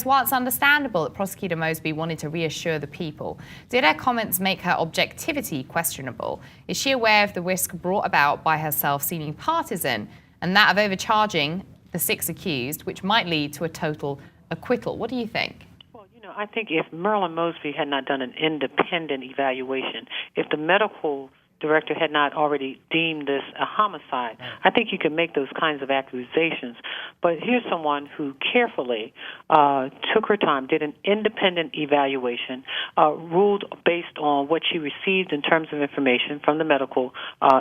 While it's understandable that Prosecutor Mosby wanted to reassure the people, did her comments make her objectivity questionable? Is she aware of the risk brought about by herself seeming partisan and that of overcharging the 6 accused, which might lead to a total acquittal? What do you think? Well, I think if Marilyn Mosby had not done an independent evaluation, if the medical director had not already deemed this a homicide, I think you can make those kinds of accusations. But here's someone who carefully took her time, did an independent evaluation, ruled based on what she received in terms of information from the medical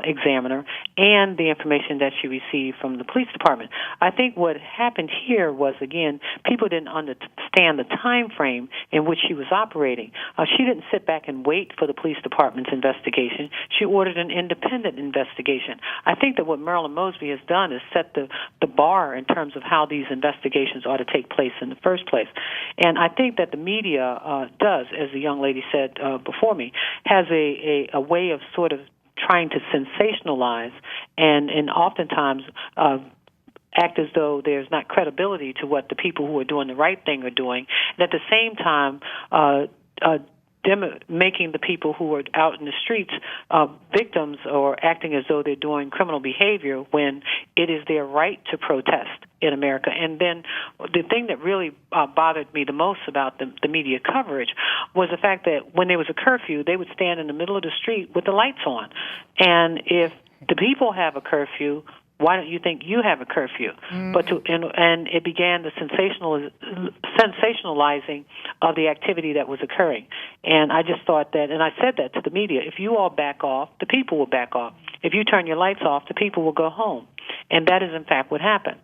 examiner and the information that she received from the police department. I think what happened here was, again, people didn't understand the time frame in which she was operating. She didn't sit back and wait for the police department's investigation. She ordered an independent investigation. I think that what Marilyn Mosby has done is set the bar in terms of how these investigations ought to take place in the first place. And I think that the media does, as the young lady said before me, has a way of sort of trying to sensationalize and oftentimes act as though there's not credibility to what the people who are doing the right thing are doing, and at the same time making the people who are out in the streets victims or acting as though they're doing criminal behavior when it is their right to protest in America. And then the thing that really bothered me the most about the media coverage was the fact that when there was a curfew, they would stand in the middle of the street with the lights on. And if the people have a curfew, why don't you think you have a curfew? And it began the sensationalizing of the activity that was occurring. And I just thought that, and I said that to the media, if you all back off, the people will back off. If you turn your lights off, the people will go home. And that is, in fact, what happened.